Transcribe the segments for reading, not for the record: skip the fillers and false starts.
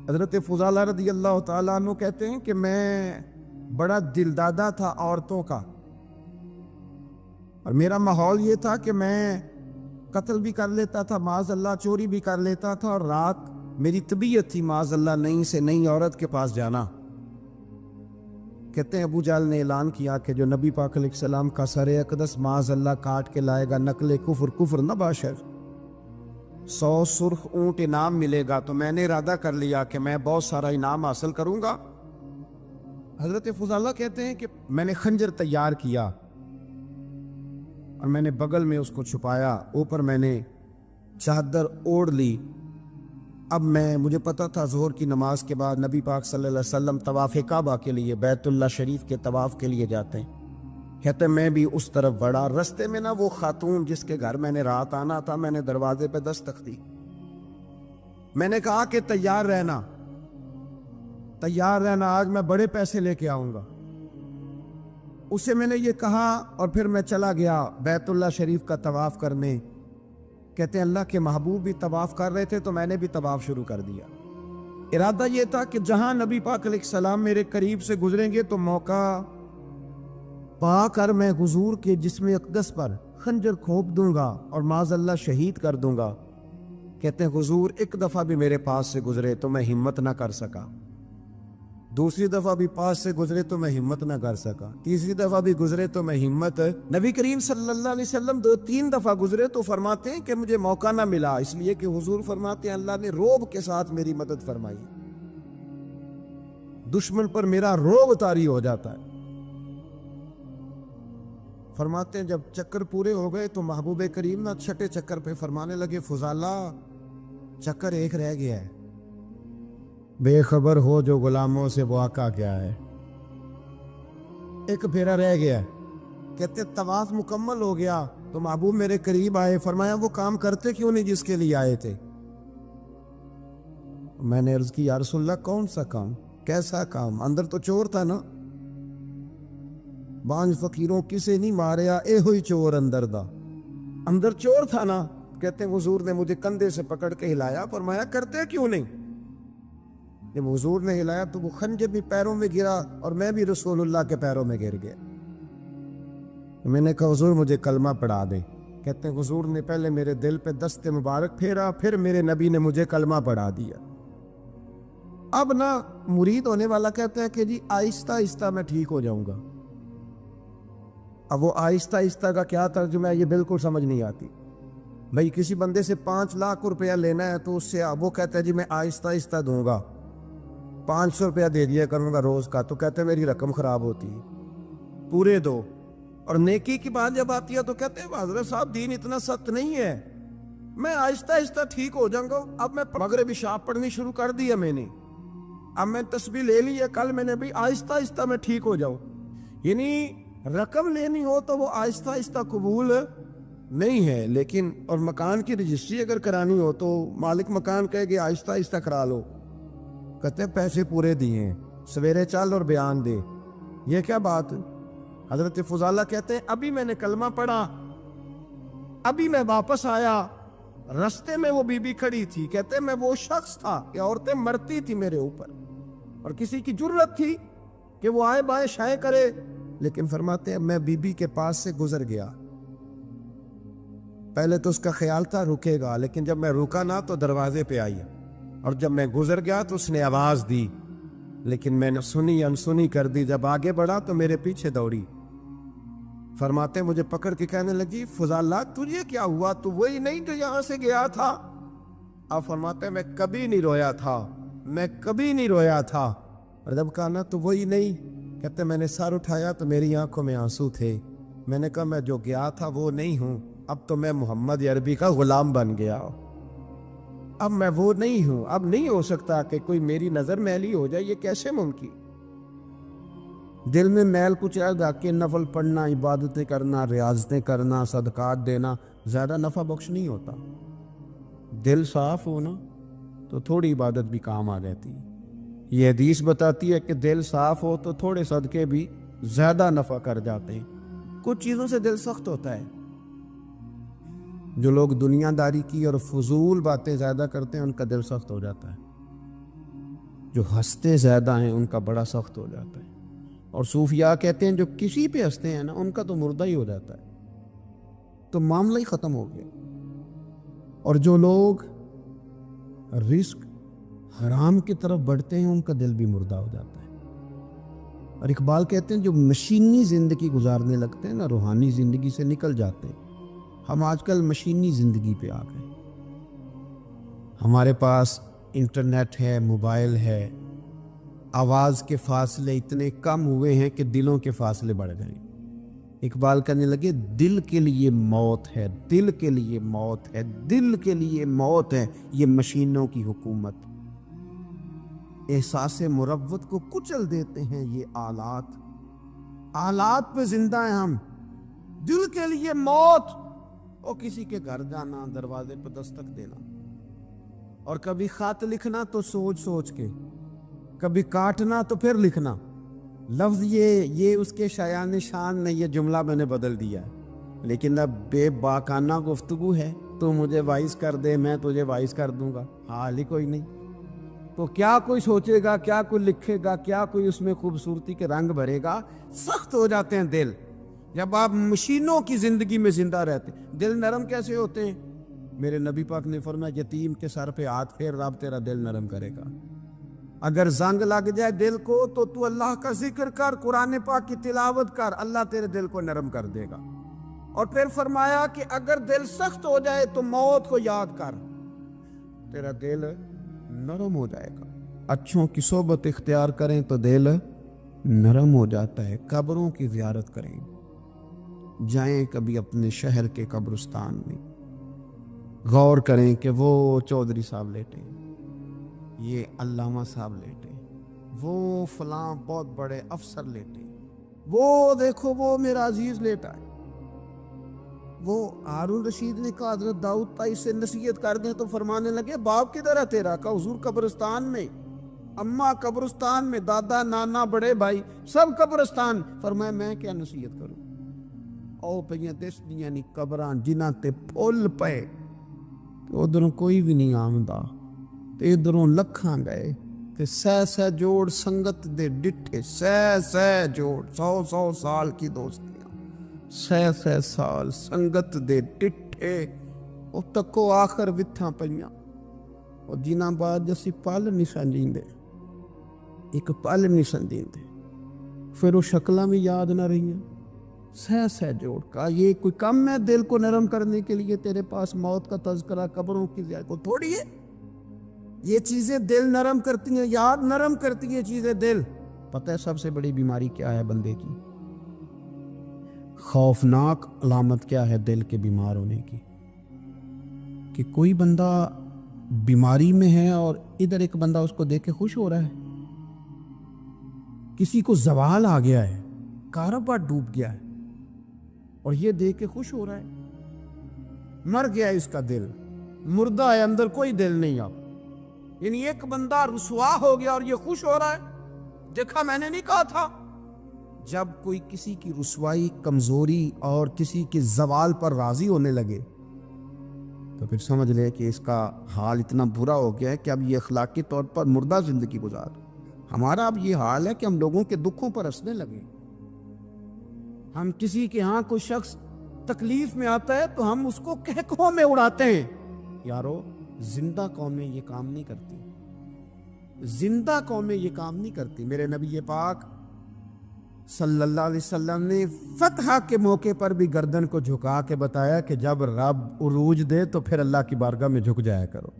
حضرت فضالہ رضی اللہ تعالیٰ عنہ کہتے ہیں کہ میں بڑا دلدادہ تھا عورتوں کا، اور میرا ماحول یہ تھا کہ میں قتل بھی کر لیتا تھا، معاذ اللہ چوری بھی کر لیتا تھا، اور رات میری طبیعت تھی معاذ اللہ نئی سے نئی عورت کے پاس جانا۔ کہتے ہیں ابو جہل نے اعلان کیا کہ جو نبی پاک علیہ السلام کا سر اقدس معاذ اللہ کاٹ کے لائے گا، نقل کفر کفر نہ باشر، 100 سرخ اونٹ انعام ملے گا۔ تو میں نے ارادہ کر لیا کہ میں بہت سارا انعام حاصل کروں گا۔ حضرت فضالہ کہتے ہیں کہ میں نے خنجر تیار کیا اور میں نے بغل میں اس کو چھپایا، اوپر میں نے چادر اوڑھ لی۔ اب مجھے پتا تھا ظہر کی نماز کے بعد نبی پاک صلی اللہ علیہ وسلم طواف کعبہ کے لیے، بیت اللہ شریف کے طواف کے لیے جاتے ہیں۔ کہتے میں بھی اس طرف بڑھا، رستے میں نا وہ خاتون جس کے گھر میں نے رات آنا تھا، میں نے دروازے پہ دستک دی۔ میں نے کہا کہ تیار رہنا، تیار رہنا، آج میں بڑے پیسے لے کے آؤں گا۔ اسے میں نے یہ کہا اور پھر میں چلا گیا بیت اللہ شریف کا طواف کرنے۔ کہتے ہیں اللہ کے محبوب بھی طواف کر رہے تھے تو میں نے بھی طواف شروع کر دیا۔ ارادہ یہ تھا کہ جہاں نبی پاک علیہ السلام میرے قریب سے گزریں گے تو موقع پا کر میں حضور کے جسم اقدس پر خنجر کھوپ دوں گا اور معاذ اللہ شہید کر دوں گا۔ کہتے ہیں حضور ایک دفعہ بھی میرے پاس سے گزرے تو میں ہمت نہ کر سکا، دوسری دفعہ بھی پاس سے گزرے تو میں ہمت نہ کر سکا، تیسری دفعہ بھی گزرے تو میں ہمت، نبی کریم صلی اللہ علیہ وسلم 2-3 دفعہ گزرے تو فرماتے ہیں کہ مجھے موقع نہ ملا، اس لیے کہ حضور فرماتے ہیں اللہ نے روب کے ساتھ میری مدد فرمائی، دشمن پر میرا روب طاری ہو جاتا ہے۔ فرماتے ہیں جب چکر پورے ہو گئے تو محبوب کریم نہ چھٹے چکر پہ فرمانے لگے فضالہ چکر ایک رہ گیا ہے، بے خبر ہو جو غلاموں سے وہ آقا کیا ہے، ایک پھیرا رہ گیا۔ کہتے طواف مکمل ہو گیا تو محبوب میرے قریب آئے، فرمایا وہ کام کرتے کیوں نہیں جس کے لیے آئے تھے؟ میں نے عرض کی یا رسول اللہ کون سا کام، کیسا کام؟ اندر تو چور تھا نا، بانج فقیروں کسے نہیں ماریا، اے ہوئی چور اندر دا، اندر چور تھا نا۔ کہتے ہیں حضور نے مجھے کندھے سے پکڑ کے ہلایا، فرمایا کرتے کیوں نہیں؟ جب حضور نے ہلایا تو وہ خنجر بھی پیروں میں گرا اور میں بھی رسول اللہ کے پیروں میں گر گیا۔ میں نے کہا حضور مجھے کلمہ پڑھا دے۔ کہتے ہیں حضور نے پہلے میرے دل پہ دست مبارک پھیرا، پھر میرے نبی نے مجھے کلمہ پڑھا دیا۔ اب نہ مرید ہونے والا کہتا ہے کہ جی آہستہ آہستہ میں ٹھیک ہو جاؤں گا۔ اب وہ آہستہ آہستہ کا کیا ترجمہ ہے یہ بالکل سمجھ نہیں آتی۔ بھئی کسی بندے سے 5 لاکھ روپیہ لینا ہے تو اس سے وہ کہتا ہے جی میں آہستہ آہستہ دوں گا، 500 روپیہ دے دیا کروں گا روز کا، تو کہتے ہیں میری رقم خراب ہوتی ہے، پورے دو۔ اور نیکی کی بات جب آتی ہے تو کہتے ہیں حضرت صاحب دین اتنا سخت نہیں ہے، میں آہستہ آہستہ ٹھیک ہو جاؤں گا۔ اب میں مغربی شاپ پڑھنی شروع کر دی ہے میں نے، اب میں تسبیح لے لی ہے، کل میں نے بھی آہستہ آہستہ میں ٹھیک ہو جاؤں۔ یعنی رقم لینی ہو تو وہ آہستہ آہستہ قبول نہیں ہے، لیکن اور مکان کی رجسٹری اگر کرانی ہو تو مالک مکان کہے گی آہستہ آہستہ کرا لو، کہتے ہیں پیسے پورے دیے ہیں، سویرے چل اور بیان دے، یہ کیا بات؟ حضرت فضالہ کہتے ہیں ابھی میں نے کلمہ پڑھا، ابھی میں واپس آیا، رستے میں وہ بی بی کھڑی تھی، کہتے ہیں میں وہ شخص تھا کہ عورتیں مرتی تھی میرے اوپر اور کسی کی جرت تھی کہ وہ آئے بائیں شائیں کرے، لیکن فرماتے ہیں میں بی بی کے پاس سے گزر گیا۔ پہلے تو اس کا خیال تھا رکے گا، لیکن جب میں رکا نہ تو دروازے پہ آئی، اور جب میں گزر گیا تو اس نے آواز دی، لیکن میں نے سنی انسنی کر دی۔ جب آگے بڑھا تو میرے پیچھے دوڑی، فرماتے مجھے پکڑ کے کہنے لگی فضالہ تجھے کیا ہوا، تو وہی نہیں جو یہاں سے گیا تھا؟ آپ فرماتے میں کبھی نہیں رویا تھا، میں کبھی نہیں رویا تھا۔ اور جب کہا نا تو وہی نہیں، کہتے میں نے سر اٹھایا تو میری آنکھوں میں آنسو تھے۔ میں نے کہا میں جو گیا تھا وہ نہیں ہوں، اب تو میں محمد عربی کا غلام بن گیا، اب میں وہ نہیں ہوں، اب نہیں ہو سکتا کہ کوئی میری نظر میلی ہو جائے، یہ کیسے ممکن؟ دل میں میل کچھ رہ کہ نفل پڑھنا، عبادتیں کرنا، ریاضتیں کرنا، صدقات دینا زیادہ نفع بخش نہیں ہوتا۔ دل صاف ہونا تو تھوڑی عبادت بھی کام آ جاتی ہے۔ یہ حدیث بتاتی ہے کہ دل صاف ہو تو تھوڑے صدقے بھی زیادہ نفع کر جاتے ہیں۔ کچھ چیزوں سے دل سخت ہوتا ہے، جو لوگ دنیا داری کی اور فضول باتیں زیادہ کرتے ہیں ان کا دل سخت ہو جاتا ہے۔ جو ہنستے زیادہ ہیں ان کا بڑا سخت ہو جاتا ہے، اور صوفیاء کہتے ہیں جو کسی پہ ہنستے ہیں نا ان کا تو مردہ ہی ہو جاتا ہے، تو معاملہ ہی ختم ہو گیا۔ اور جو لوگ رزق حرام کی طرف بڑھتے ہیں ان کا دل بھی مردہ ہو جاتا ہے۔ اور اقبال کہتے ہیں جو مشینی زندگی گزارنے لگتے ہیں نا، روحانی زندگی سے نکل جاتے ہیں۔ ہم آج کل مشینی زندگی پہ آ گئے، ہمارے پاس انٹرنیٹ ہے، موبائل ہے، آواز کے فاصلے اتنے کم ہوئے ہیں کہ دلوں کے فاصلے بڑھ گئے۔ اقبال کہنے لگے دل کے لیے موت ہے، دل کے لیے موت ہے، دل کے لیے موت ہے یہ مشینوں کی حکومت۔ احساس مروت کو کچل دیتے ہیں یہ آلات، آلات پہ زندہ ہیں ہم۔ دل کے لیے موت، اور کسی کے گھر جانا، دروازے پہ دستک دینا، اور کبھی خط لکھنا تو سوچ سوچ کے، کبھی کاٹنا تو پھر لکھنا۔ لفظ یہ اس کے شایان شان نے یہ جملہ میں نے بدل دیا ہے، لیکن اب بے باکانہ گفتگو ہے، تو مجھے وائس کر دے، میں تجھے وائس کر دوں گا، حال ہی کوئی نہیں۔ تو کیا کوئی سوچے گا، کیا کوئی لکھے گا، کیا کوئی اس میں خوبصورتی کے رنگ بھرے گا؟ سخت ہو جاتے ہیں دل جب آپ مشینوں کی زندگی میں زندہ رہتے۔ دل نرم کیسے ہوتے ہیں؟ میرے نبی پاک نے فرمایا یتیم کے سر پہ ہاتھ پھیر، رب تیرا دل نرم کرے گا۔ اگر زنگ لگ جائے دل کو تو اللہ کا ذکر کر، قرآن پاک کی تلاوت کر، اللہ تیرے دل کو نرم کر دے گا۔ اور پھر فرمایا کہ اگر دل سخت ہو جائے تو موت کو یاد کر، تیرا دل نرم ہو جائے گا۔ اچھوں کی صحبت اختیار کریں تو دل نرم ہو جاتا ہے۔ قبروں کی زیارت کریں، جائیں کبھی اپنے شہر کے قبرستان میں، غور کریں کہ وہ چودھری صاحب لیٹے، یہ علامہ صاحب لیٹے، وہ فلاں بہت بڑے افسر لیٹے، وہ دیکھو وہ میرا عزیز لیٹا ہے۔ وہ ہارون رشید نے کہا حضرت داؤد تائی سے نصیحت کر دیں، تو فرمانے لگے باپ کدھر ہے تیرا؟ کہا حضور قبرستان میں، اماں قبرستان میں، دادا نانا بڑے بھائی سب قبرستان۔ فرمایا میں کیا نصیحت کروں؟ او پہ دس دیاں نی قبران جنہ تے پھول پے، ادھروں کوئی بھی نہیں آمدا، تے ادھروں لکھاں گئے، تے سہ جوڑ سنگت دے ڈٹھے، سہ جوڑ 100 سال کی دوستیاں، سہ سال سنگت دے ڈٹھے، او تکو آخر وتھاں پئیاں، اور جنہ بعد جسی پل نہیں سنجیندے، ایک پل نہیں سنجیندے، پھر وہ شکلاں بھی یاد نہ رہیاں۔ سہ جوڑ کا یہ کوئی کم ہے دل کو نرم کرنے کے لیے؟ تیرے پاس موت کا تذکرہ، قبروں کی زیارت کو تھوڑی ہے؟ یہ چیزیں دل نرم کرتی ہیں، یاد نرم کرتی ہیں چیزیں دل۔ پتہ ہے سب سے بڑی بیماری کیا ہے بندے کی؟ خوفناک علامت کیا ہے دل کے بیمار ہونے کی؟ کہ کوئی بندہ بیماری میں ہے اور ادھر ایک بندہ اس کو دیکھ کے خوش ہو رہا ہے۔ کسی کو زوال آ گیا ہے، کاروبار ڈوب گیا ہے، اور یہ دیکھ کے خوش ہو رہا ہے۔ مر گیا ہے اس کا دل، مردہ ہے، اندر کوئی دل نہیں اب۔ یعنی ایک بندہ رسوا ہو گیا اور یہ خوش ہو رہا ہے، دیکھا میں نے نہیں کہا تھا۔ جب کوئی کسی کی رسوائی، کمزوری اور کسی کے زوال پر راضی ہونے لگے تو پھر سمجھ لے کہ اس کا حال اتنا برا ہو گیا ہے کہ اب یہ اخلاقی طور پر مردہ زندگی گزار۔ ہمارا اب یہ حال ہے کہ ہم لوگوں کے دکھوں پر ہنسنے لگے۔ ہم کسی کے ہاں کوئی شخص تکلیف میں آتا ہے تو ہم اس کو کہکہوں میں اڑاتے ہیں۔ یارو زندہ قومیں یہ کام نہیں کرتی، زندہ قومیں یہ کام نہیں کرتی۔ میرے نبی پاک صلی اللہ علیہ وسلم نے فتح کے موقع پر بھی گردن کو جھکا کے بتایا کہ جب رب عروج دے تو پھر اللہ کی بارگاہ میں جھک جایا کرو۔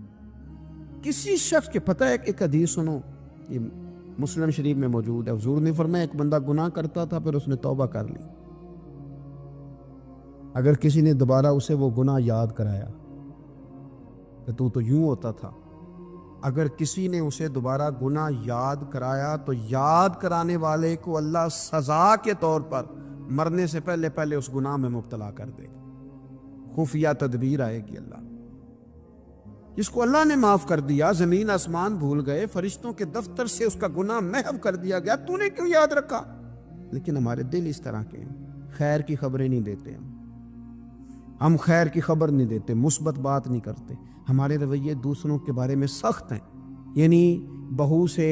کسی شخص کے پتہ ہے ایک حدیث سنو، یہ مسلم شریف میں موجود ہے، حضور نے فرمایا ایک بندہ گناہ کرتا تھا پھر اس نے توبہ کر لی، اگر کسی نے دوبارہ اسے وہ گناہ یاد کرایا کہ تو یوں ہوتا تھا، اگر کسی نے اسے دوبارہ گناہ یاد کرایا تو یاد کرانے والے کو اللہ سزا کے طور پر مرنے سے پہلے پہلے اس گناہ میں مبتلا کر دے گا۔ خفیہ تدبیر آئے گی اللہ۔ جس کو اللہ نے معاف کر دیا، زمین آسمان بھول گئے، فرشتوں کے دفتر سے اس کا گناہ محو کر دیا گیا، تو نے کیوں یاد رکھا؟ لیکن ہمارے دل اس طرح کے ہیں، خیر کی خبریں نہیں دیتے ہم خیر کی خبر نہیں دیتے، مثبت بات نہیں کرتے، ہمارے رویے دوسروں کے بارے میں سخت ہیں۔ یعنی بہو سے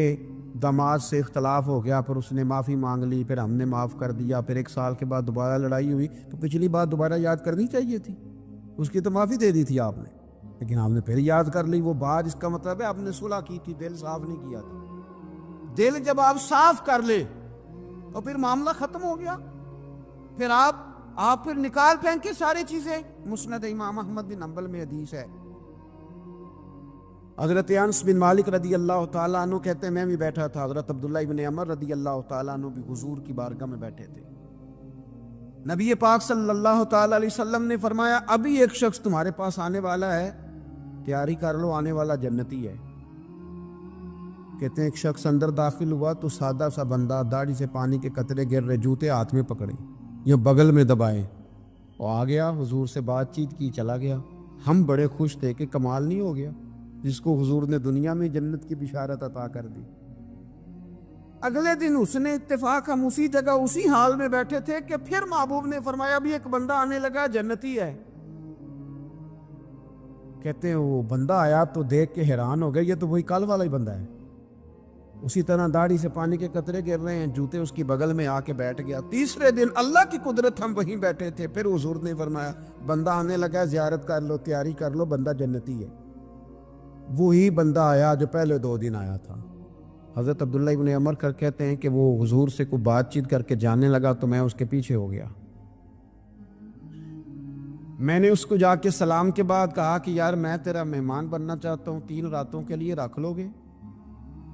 داماد سے اختلاف ہو گیا، پھر اس نے معافی مانگ لی، پھر ہم نے معاف کر دیا، پھر 1 سال کے بعد دوبارہ لڑائی ہوئی تو پچھلی بات دوبارہ یاد کرنی چاہیے تھی، اس کی تو معافی دے دی تھی آپ نے، لیکن آپ نے پھر یاد کر لی وہ بات، اس کا مطلب ہے آپ نے صلح کی تھی، دل صاف نہیں کیا تھا۔ دل جب آپ صاف کر لے تو پھر معاملہ ختم ہو گیا، پھر آپ پھر نکال پھینک کے ساری چیزیں۔ مسند امام احمد بن حنبل میں حدیث ہے، حضرت انس بن مالک رضی اللہ تعالیٰ عنہ کہتے ہیں میں بھی بیٹھا تھا، حضرت عبداللہ ابن عمر رضی اللہ تعالیٰ عنہ بھی حضور کی بارگاہ میں بیٹھے تھے۔ نبی پاک صلی اللہ تعالیٰ علیہ وسلم نے فرمایا ابھی ایک شخص تمہارے پاس آنے والا ہے، تیاری کر لو، آنے والا جنتی ہے۔ کہتے ہیں ایک شخص اندر داخل ہوا تو سادہ سا بندہ، داڑھی سے پانی کے قطرے گر رہے، جوتے ہاتھ میں پکڑے یا بغل میں دبائے، وہ آ گیا حضور سے بات چیت کی، چلا گیا۔ ہم بڑے خوش تھے کہ کمال نہیں ہو گیا، جس کو حضور نے دنیا میں جنت کی بشارت عطا کر دی۔ اگلے دن اس نے اتفاق، ہم اسی جگہ اسی حال میں بیٹھے تھے کہ پھر محبوب نے فرمایا ابھی ایک بندہ آنے لگا، جنتی ہے۔ کہتے ہیں وہ بندہ آیا تو دیکھ کے حیران ہو گئے، یہ تو وہی کل والا ہی بندہ ہے، اسی طرح داڑھی سے پانی کے قطرے گر رہے ہیں، جوتے اس کی بغل میں آ کے بیٹھ گیا۔ تیسرے دن اللہ کی قدرت ہم وہیں بیٹھے تھے، پھر حضور نے فرمایا بندہ آنے لگا، زیارت کر لو، تیاری کر لو، بندہ جنتی ہے۔ وہی بندہ آیا جو پہلے 2 دن آیا تھا۔ حضرت عبداللہ ابن عمر کہتے ہیں کہ وہ حضور سے کوئی بات چیت کر کے جانے لگا تو میں اس کے پیچھے ہو گیا۔ میں نے اس کو جا کے سلام کے بعد کہا کہ یار میں تیرا مہمان بننا چاہتا ہوں، 3 راتوں کے لیے رکھ لو گے؟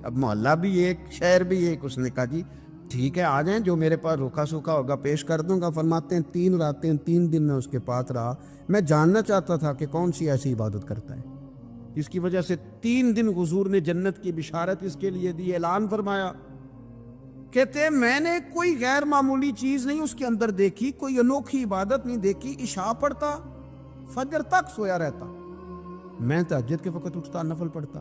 اب محلہ بھی ایک، شہر بھی ایک۔ اس نے کہا جی ٹھیک ہے، آ جائیں، جو میرے پاس روکھا سوکھا ہوگا پیش کر دوں گا۔ فرماتے ہیں 3 راتیں 3 دن میں اس کے پاس رہا، میں جاننا چاہتا تھا کہ کون سی ایسی عبادت کرتا ہے جس کی وجہ سے 3 دن حضور نے جنت کی بشارت اس کے لیے دی، اعلان فرمایا۔ کہتے ہیں میں نے کوئی غیر معمولی چیز نہیں اس کے اندر دیکھی، کوئی انوکھی عبادت نہیں دیکھی۔ عشاء پڑھتا، فجر تک سویا رہتا، میں تہجد کے وقت اٹھتا، نفل پڑھتا۔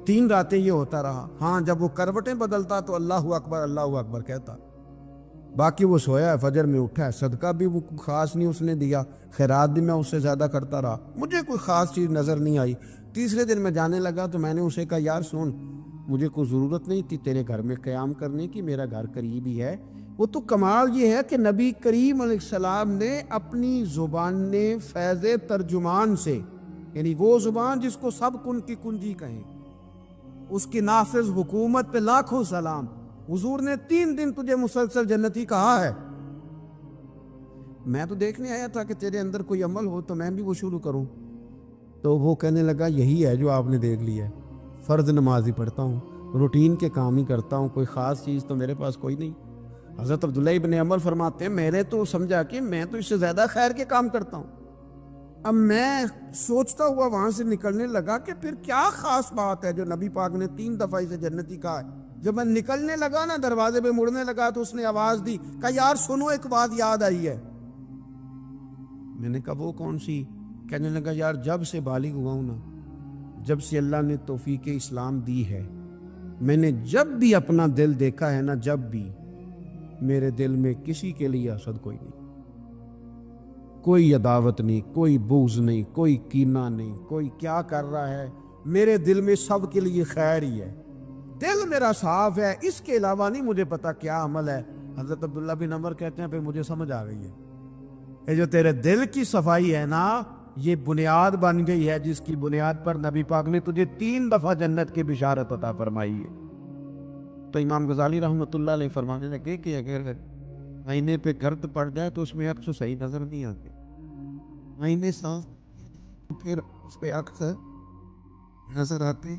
3 راتیں یہ ہوتا رہا۔ ہاں جب وہ کروٹیں بدلتا تو اللہ اکبر کہتا، باقی وہ سویا ہے، فجر میں اٹھا ہے، صدقہ بھی وہ خاص نہیں اس نے دیا، خیرات بھی میں اس سے زیادہ کرتا رہا، مجھے کوئی خاص چیز نظر نہیں آئی۔ تیسرے دن میں جانے لگا تو میں نے اسے کہا یار سن، مجھے کوئی ضرورت نہیں تھی تیرے گھر میں قیام کرنے کی، میرا گھر قریب ہی ہے۔ وہ تو کمال یہ ہے کہ نبی کریم علیہ السلام نے اپنی زبان فیض ترجمان سے، یعنی وہ زبان جس کو سب کن کی کنجی کہیں، اس کی نافذ حکومت پہ لاکھوں سلام، حضور نے 3 دن تجھے مسلسل جنتی کہا ہے۔ میں تو دیکھنے آیا تھا کہ تیرے اندر کوئی عمل ہو تو میں بھی وہ شروع کروں۔ تو وہ کہنے لگا یہی ہے جو آپ نے دیکھ لیا ہے، فرض نماز ہی پڑھتا ہوں، روٹین کے کام ہی کرتا ہوں، کوئی خاص چیز تو میرے پاس کوئی نہیں۔ حضرت عبداللہ ابن عمر فرماتے ہیں میں نے تو سمجھا کہ میں تو اس سے زیادہ خیر کے کام کرتا ہوں۔ اب میں سوچتا ہوا وہاں سے نکلنے لگا کہ پھر کیا خاص بات ہے جو نبی پاک نے 3 دفعہ اسے جنتی کہا ہے۔ جب میں نکلنے لگا نا، دروازے پہ مڑنے لگا تو اس نے آواز دی، کہا یار سنو، ایک بات یاد آئی ہے۔ میں نے کہا وہ کون سی؟ کہنے لگا یار جب سے بالغ ہوا ہوں نا، جب سے اللہ نے توفیق اسلام دی ہے، میں نے جب بھی اپنا دل دیکھا ہے نا، جب بھی میرے دل میں کسی کے لیے حسد کوئی نہیں، کوئی عداوت نہیں، کوئی بغض نہیں، کوئی کینہ نہیں، کوئی کیا کر رہا ہے، میرے دل میں سب کے لیے خیر ہی ہے، دل میرا صاف ہے، اس کے علاوہ نہیں مجھے پتا کیا عمل ہے۔ حضرت عبداللہ بن عمر کہتے ہیں پھر مجھے سمجھ آ گئی ہے، یہ جو تیرے دل کی صفائی ہے نا، یہ بنیاد بن گئی ہے جس کی بنیاد پر نبی پاک نے تجھے 3 دفعہ جنت کی بشارت عطا فرمائی ہے۔ تو امام غزالی رحمۃ اللہ علیہ فرمانے لگے کہ اگر آئینے پہ گرد پڑ جائے تو اس میں عکس صحیح نظر نہیں آتی، آئینے صاف پھر اس پہ عکس نظر آتے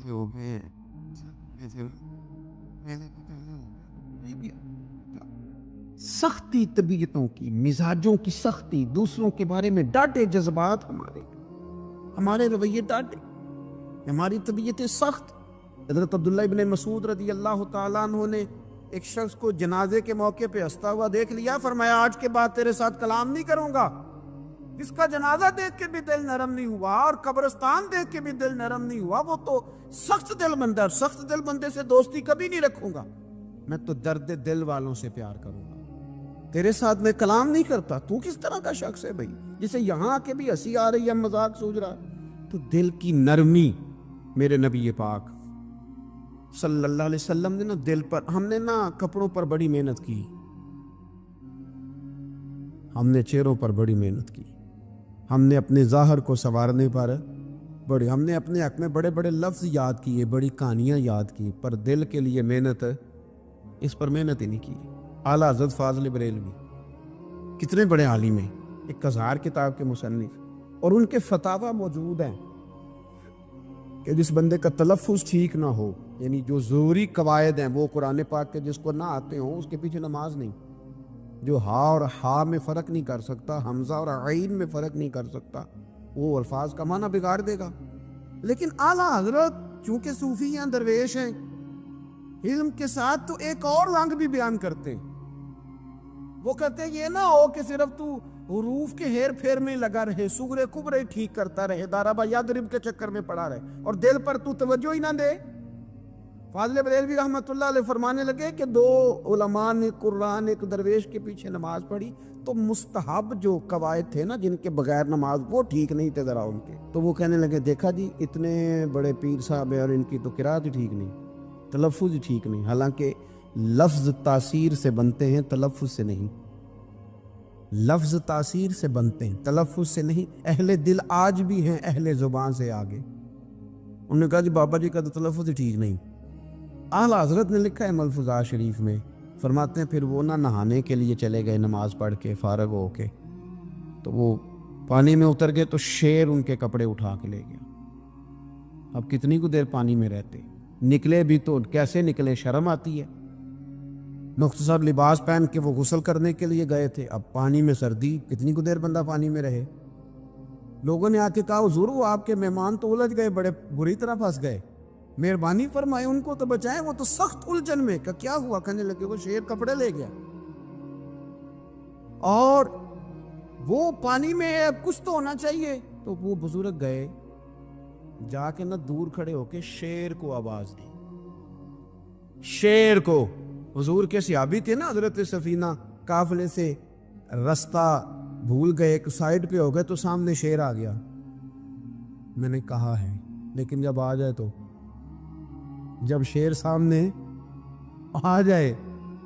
ہو گئے۔ سختی طبیعتوں کی، مزاجوں کی سختی، دوسروں کے بارے میں ڈاٹے جذبات، ہمارے رویے ڈاٹے، ہماری طبیعتیں سخت۔ حضرت عبداللہ ابن مسعود رضی اللہ تعالیٰ عنہ نے ایک شخص کو جنازے کے موقع پہ ہنستا ہوا دیکھ لیا، فرمایا آج کے بعد تیرے ساتھ کلام نہیں کروں گا۔ جس کا جنازہ دیکھ کے بھی دل نرم نہیں ہوا اور قبرستان دیکھ کے بھی دل نرم نہیں ہوا، وہ تو سخت دل بندہ، اور سخت دل بندے سے دوستی کبھی نہیں رکھوں گا، میں تو درد دل والوں سے پیار کروں گا، تیرے ساتھ میں کلام نہیں کرتا۔ تو کس طرح کا شخص ہے بھائی، جسے یہاں آ کے بھی ہنسی آ رہی ہے، مذاق سوچ رہا ہے؟ تو دل کی نرمی میرے نبی پاک صلی اللہ علیہ وسلم نے نا دل پر، ہم نے نا کپڑوں پر بڑی محنت کی، ہم نے چہروں پر بڑی محنت کی، ہم نے اپنے ظاہر کو سنوارنے پر ہم نے اپنے حق میں بڑے بڑے لفظ یاد کیے، بڑی کہانیاں یاد کی، پر دل کے لیے محنت، اس پر محنت ہی نہیں کی۔ اعلیٰ حضرت فاضل بریلوی کتنے بڑے عالم ہیں، 1000 کتاب کے مصنف، اور ان کے فتاوی موجود ہیں کہ جس بندے کا تلفظ ٹھیک نہ ہو، یعنی جو ضروری قواعد ہیں وہ قرآن پاک کے جس کو نہ آتے ہوں اس کے پیچھے نماز نہیں، جو ہا اور ہا میں فرق نہیں کر سکتا، حمزہ اور عین میں فرق نہیں کر سکتا، وہ الفاظ کا معنی بگاڑ دے گا۔ لیکن اعلیٰ حضرت چونکہ صوفی ہیں، درویش ہیں، علم کے ساتھ تو ایک اور رنگ بھی بیان کرتے ہیں۔ وہ کہتے ہیں یہ نہ ہو کہ صرف تو حروف کے ہیر پھیر میں لگا رہے، صغرے کبرے ٹھیک کرتا رہے، دارابا یادرب کے چکر میں پڑا رہے، اور دل پر تو توجہ ہی نہ دے۔ فاضل بریلوی رحمۃ اللہ علیہ فرمانے لگے کہ 2 علماء نے قرآن ایک درویش کے پیچھے نماز پڑھی تو مستحب جو قواعد تھے نا جن کے بغیر نماز، وہ ٹھیک نہیں تھے ذرا ان کے، تو وہ کہنے لگے دیکھا جی اتنے بڑے پیر صاحب ہیں اور ان کی تو قرات ہی ٹھیک نہیں، تلفظ ہی ٹھیک نہیں، حالانکہ لفظ تاثیر سے بنتے ہیں، تلفظ سے نہیں، لفظ تاثیر سے بنتے ہیں، تلفظ سے نہیں۔ اہل دل آج بھی ہیں اہل زبان سے آگے۔ انہوں نے کہا جی بابا جی کا تو تلفظ ہی ٹھیک نہیں۔ اعلیٰ حضرت نے لکھا ہے ملفوظات شریف میں، فرماتے ہیں پھر وہ نہ نہانے کے لیے چلے گئے نماز پڑھ کے فارغ ہو کے، تو وہ پانی میں اتر گئے تو شیر ان کے کپڑے اٹھا کے لے گیا۔ اب کتنی کو دیر پانی میں رہتے، نکلے بھی تو کیسے نکلے، شرم آتی ہے۔ مختصر لباس پہن کے وہ غسل کرنے کے لیے گئے تھے، اب پانی میں سردی، کتنی کو دیر بندہ پانی میں رہے۔ لوگوں نے آ کے کہا حضور وہ آپ کے مہمان تو الجھ گئے، بڑے بری طرح پھنس گئے، مہربانی فرمائے ان کو تو بچائیں، وہ تو سخت الجھن میں۔ کیا ہوا؟ کہنے لگے وہ شیر کپڑے لے گیا، اور وہ پانی میں ہے، کچھ تو ہونا چاہیے۔ تو وہ بزرگ گئے، جا کے نہ دور کھڑے ہو کے شیر کو آواز دی، شیر کو۔ حضور کے صحابی تھے نا حضرت سفینہ، قافلے سے رستہ بھول گئے، ایک سائیڈ پہ ہو گئے تو سامنے شیر آ گیا۔ میں نے کہا ہے لیکن جب آ جائے تو، جب شیر سامنے آ جائے،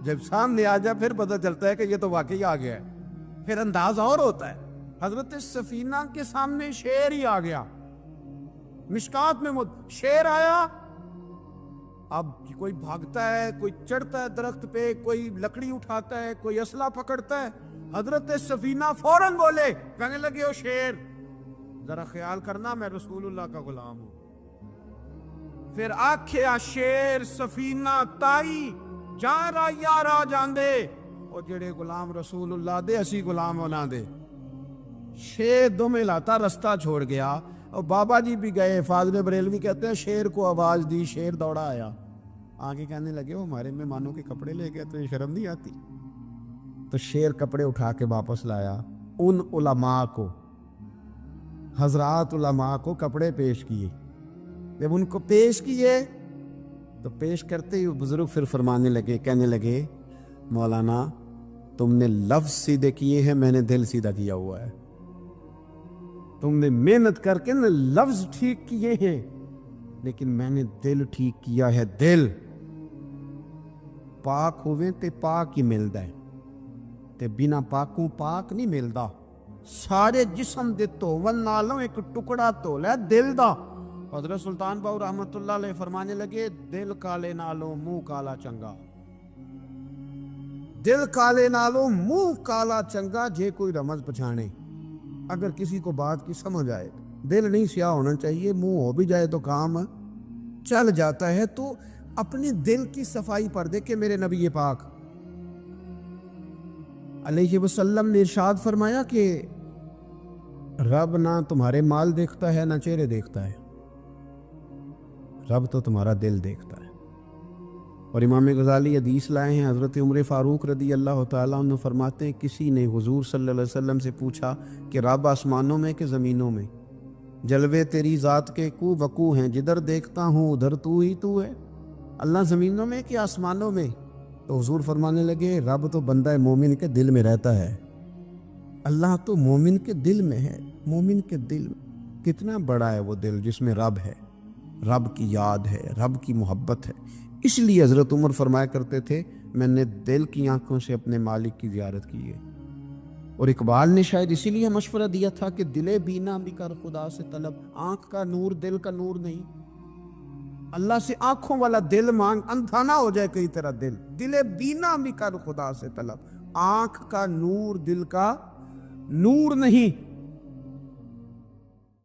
جب سامنے آ جائے پھر پتہ چلتا ہے کہ یہ تو واقعی آ گیا ہے، پھر انداز اور ہوتا ہے۔ حضرت سفینہ کے سامنے شیر ہی آ گیا، مشکات میں شیر آیا۔ اب کوئی بھاگتا ہے، کوئی چڑھتا ہے درخت پہ، کوئی لکڑی اٹھاتا ہے، کوئی اسلحہ پکڑتا ہے۔ حضرت سفینہ فوراً بولے، کہنے لگے او شیر ذرا خیال کرنا میں رسول اللہ کا غلام ہوں۔ پھر آکھیا شیر سفینہ تائی جان را یارا جان دے، اور جڑے غلام رسول اللہ دے اسی غلام ہونا دے۔ شیر دم لاتا رستہ چھوڑ گیا، اور بابا جی بھی گئے۔ فاضل بریلوی کہتے ہیں شیر کو آواز دی، شیر دوڑا آیا، آگے کہنے لگے وہ ہمارے مہمانوں کے کپڑے لے گئے تو یہ شرم نہیں آتی؟ تو شیر کپڑے اٹھا کے واپس لایا۔ ان علماء کو، حضرات علماء کو کپڑے پیش کیے، جب ان کو پیش کیے تو پیش کرتے ہی بزرگ پھر فرمانے لگے، کہنے لگے مولانا تم نے لفظ سیدھے کیے ہیں، میں نے دل سیدھا کیا ہوا ہے۔ تم نے محنت کر کے نا لفظ ٹھیک کیے ہیں، لیکن میں نے دل ٹھیک کیا ہے۔ دل پاک ہوئے تے پاک ہی ملتا ہے، تے بنا پاکوں پاک نہیں ملتا۔ سارے جسم دے دھون نالوں ایک ٹکڑا دھو لے دل دا۔ حضرت سلطان باؤ رحمت اللہ علیہ فرمانے لگے دل کالے نالوں منہ کالا چنگا، دل کالے نالوں منہ کالا چنگا، جے کوئی رمز پچھانے۔ اگر کسی کو بات کی سمجھ آئے، دل نہیں سیاہ ہونا چاہیے، منہ ہو بھی جائے تو کام چل جاتا ہے۔ تو اپنے دل کی صفائی پر دیکھے میرے نبی پاک علیہ وسلم نے ارشاد فرمایا کہ رب نہ تمہارے مال دیکھتا ہے نہ چہرے دیکھتا ہے، رب تو تمہارا دل دیکھتا ہے۔ اور امام غزالی حدیث لائے ہیں، حضرت عمر فاروق رضی اللہ تعالیٰ عنہ فرماتے ہیں کسی نے حضور صلی اللہ علیہ وسلم سے پوچھا کہ رب آسمانوں میں کہ زمینوں میں؟ جلوے تیری ذات کے کو وقوع ہیں، جدھر دیکھتا ہوں ادھر تو ہی تو ہے، اللہ زمینوں میں کہ آسمانوں میں؟ تو حضور فرمانے لگے رب تو بندہ مومن کے دل میں رہتا ہے، اللہ تو مومن کے دل میں ہے، مومن کے دل میں۔ کتنا بڑا ہے وہ دل جس میں رب ہے، رب کی یاد ہے، رب کی محبت ہے۔ اس لیے حضرت عمر فرمایا کرتے تھے میں نے دل کی آنکھوں سے اپنے مالک کی زیارت کی ہے۔ اور اقبال نے شاید اسی لیے مشورہ دیا تھا کہ دل بینا بھی کر خدا سے طلب، آنکھ کا نور دل کا نور نہیں، اللہ سے آنکھوں والا دل مانگ، اندھا نہ ہو جائے کئی طرح دل، دل بینا بھی کر خدا سے طلب، آنکھ کا نور دل کا نور نہیں۔